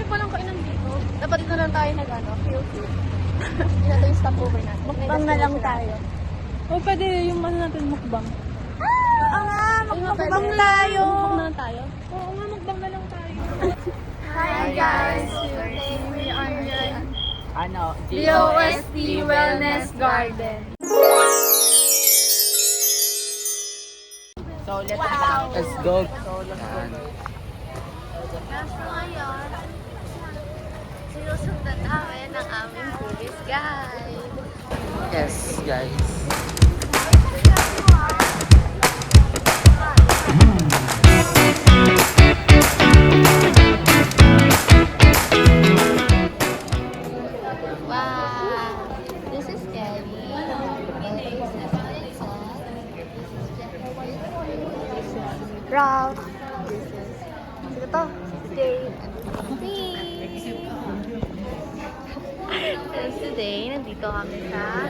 dami palang kainan dito. Dapat dito lang tayo nag-ano, feel. Yan ito yung stopover natin. Mukbang na lang tayo. O pwede yung ano natin mukbang. Mukbang tayo. Mukbang na lang tayo? Oo nga, mukbang na lang tayo. Hi guys! Today we are in DOST Wellness Garden. So, let's go. Kaso ngayon, sinusundan namin ang aming tourist guide. Yes, guys. Wow! This is Kelly. Ralph. Sino to? Dave. And today, nandito kami sa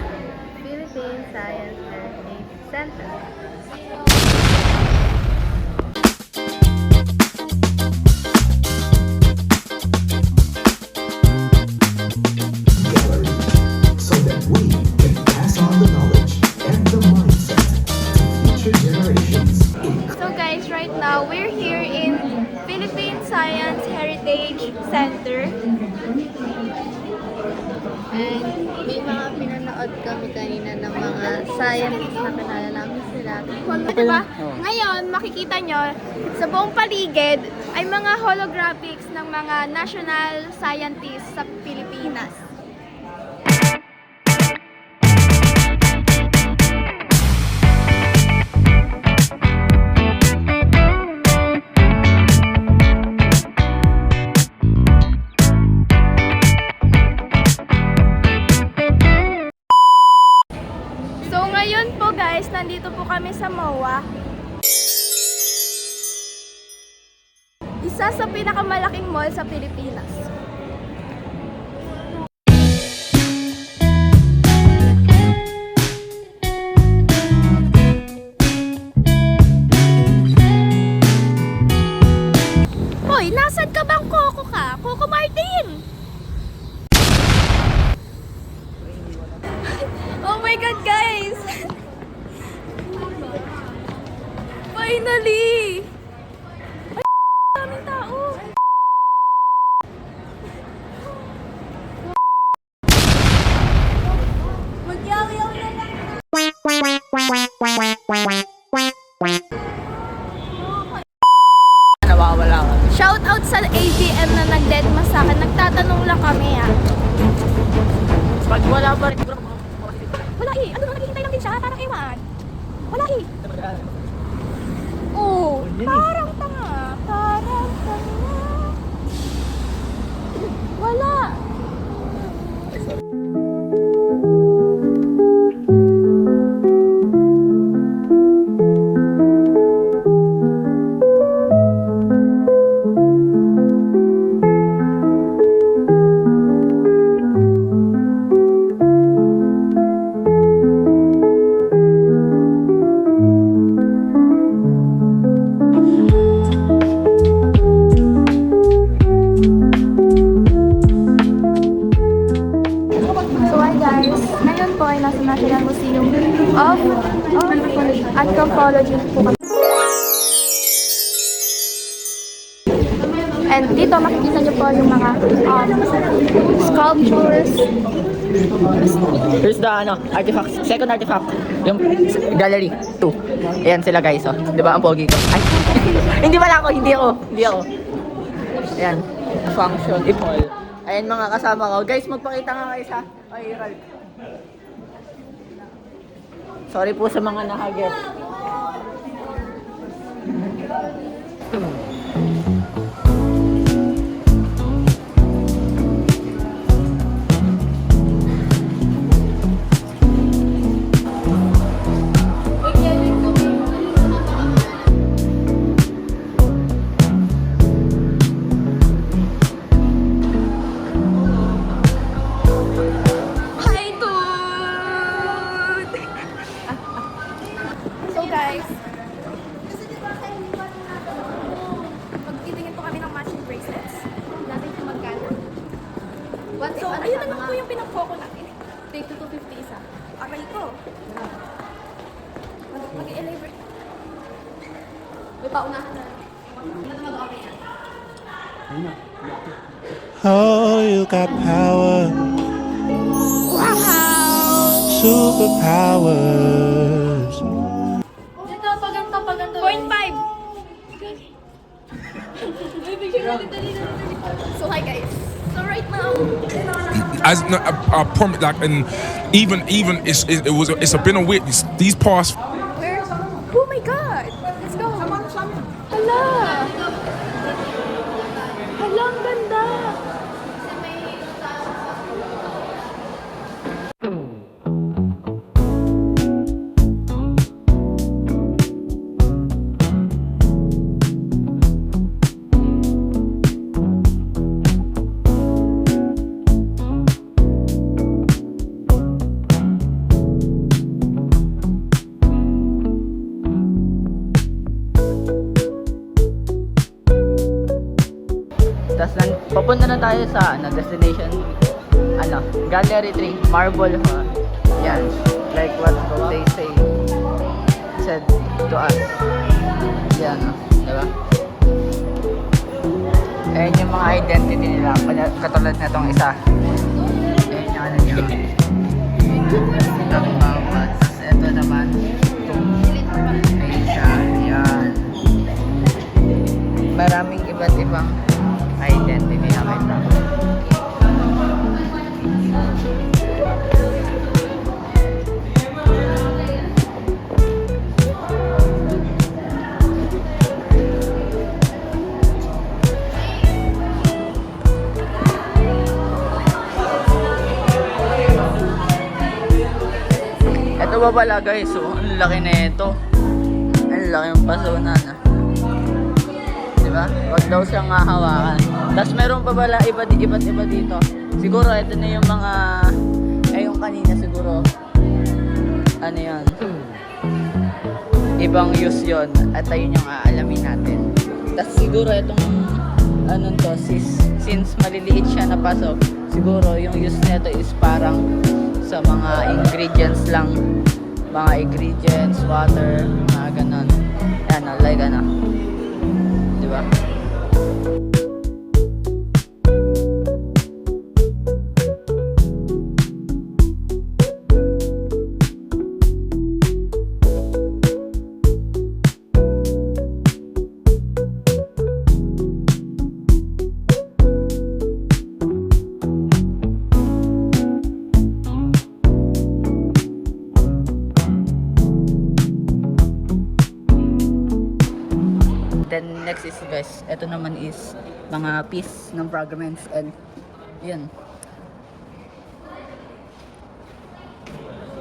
Philippine Science Heritage Center. So that we can pass on the knowledge and the mindset to future generations. So guys, right now, we're here in Philippine Science Heritage Center. And may mga pinanood kami kanina ng mga scientists na kilala namin sila. Diba? Ngayon, makikita nyo, sa buong paligid ay mga holographics ng mga national scientists sa Pilipinas. So ngayon po guys, nandito po kami sa MOA. Isa sa pinakamalaking mall sa Pilipinas. Hoy, nasaan ka bang Coco ka? Coco Martin! Oh my God, guys! Finally! Ay, daming tao! Mag-yaw-yaw na lang! Nawawala ka. Shout out sa ABM na nag-deadma sa akin. Nagtatanong lang kami Pag wala pa rin, Wala eh! Ano nang naghihintay lang din siya? Parang ewan. Wala eh! Oh, parang tanga. Parang tanga. Wala. So hi guys, ngayon po ay nasa National Museum of Anthropology po kami. And dito makikita niyo po yung mga sculptures. here's the artifact, second artifact. Yung gallery 2. Ayan sila guys, oh. Di ba ang pogi ko? Ay, hindi pala ako, hindi ako. Ayan, function, ipol. Ayan mga kasama ko. Guys, magpakita nga kayo sa Ralph. Sorry po sa mga nakaget. coconut. Take to 250 isa. Aray ko. Mag-i-elaborate. May paunahan na. Mag-okay yan. Oh, you got power, superpowers. Dito, paganto. 0.5. So hi guys. So right now, As no, I promise, like, and even it's been a week. These past where? Oh my god. Let's go. Hala. Hala, ang ganda. Tapos papunta na tayo sa destination, Gallery 3, Marble Hall. Yan, like what they said to us. Yan, diba? Ayan yung mga identity nila, katulad na tong isa. Ayan yung ano nyo. Tapos ito naman, Asia, yan. Maraming iba't ibang identity na kita. Ito ba pala guys, oh, ang laki na ito. Ang laki ng pasunan ah. Diba? Huwag daw siyang hahawakan. Tapos meron pa pala iba't iba dito. Siguro ito na yung mga yung kanina siguro ano yan, ibang use yon at ayun yung aalamin natin. Tapos siguro itong anong to, since maliliit siya na paso, siguro yung use nito is parang sa mga ingredients lang, mga ingredients, water, mga ganon. Yan, like ano, diba? Then next is guys, ito naman is mga piece ng fragments and yun.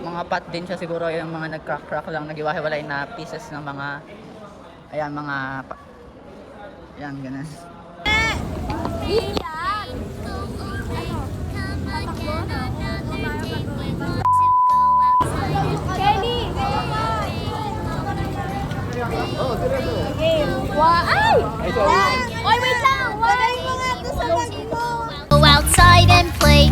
Mga pot din siya siguro, yung mga nagcrack lang, nagiwahiwalay na pieces ng mga ayan, mga yan, ganun. Oh, diretso. Ay! Oy, wait lang! Why? Go outside and play.